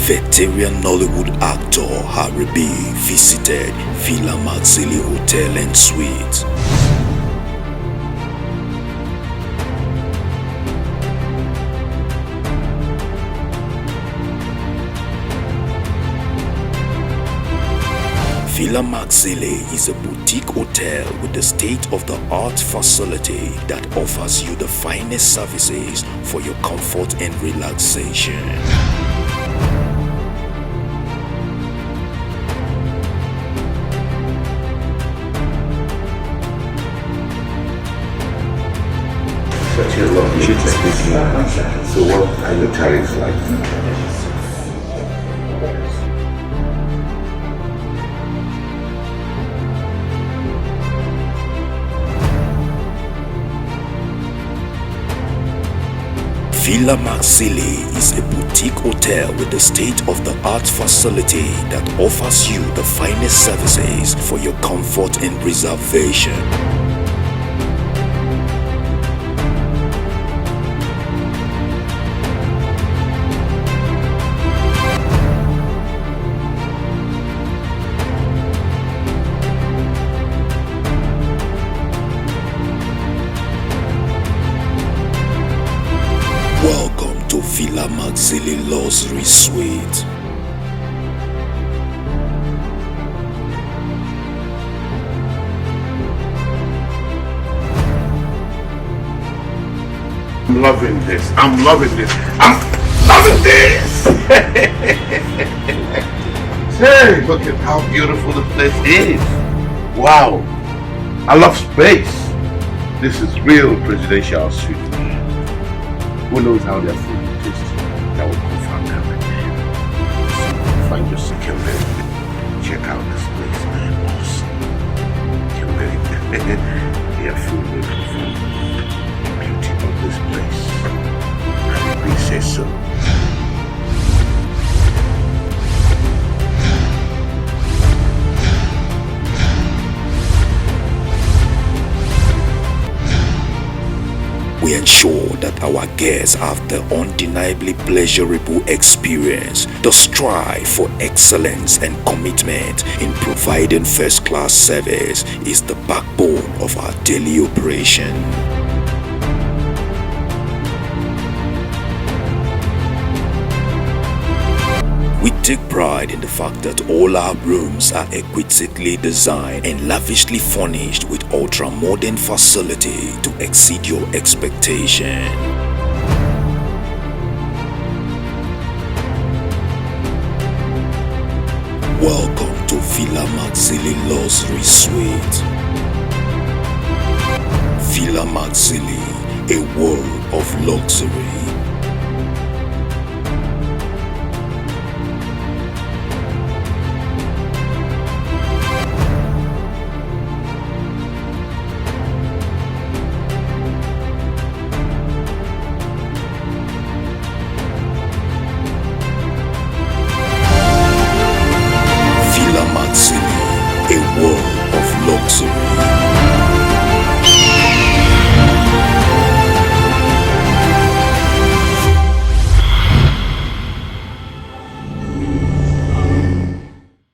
Veteran Nollywood actor HARRRY B visited VILLAMAXILI Hotel and Suites. VILLAMAXILI is a boutique hotel with a state-of-the-art facility that offers you the finest services for your comfort and relaxation. Such a lovely place. So what are your tariffs like? VILLAMAXILI is a boutique hotel with a state-of-the-art facility that offers you the finest services for your comfort and preservation. Welcome to VILLAMAXILI Luxury Suite. I'm loving this. I'm loving this. I'm loving this. Hey, look at how beautiful the place is. Wow. I love space. This is real presidential suite. Who knows how their food will taste? That will confirm everything. So find your security. Check out this place, man. Awesome. Their food will confirm the beauty of this place. And we say so. We ensure that our guests have the undeniably pleasurable experience. The strive for excellence and commitment in providing first-class service is the backbone of our daily operation. We take pride in the fact that all our rooms are exquisitely designed and lavishly furnished with ultra-modern facility to exceed your expectation. Welcome to VILLAMAXILI Luxury Suite. VILLAMAXILI, a world of luxury.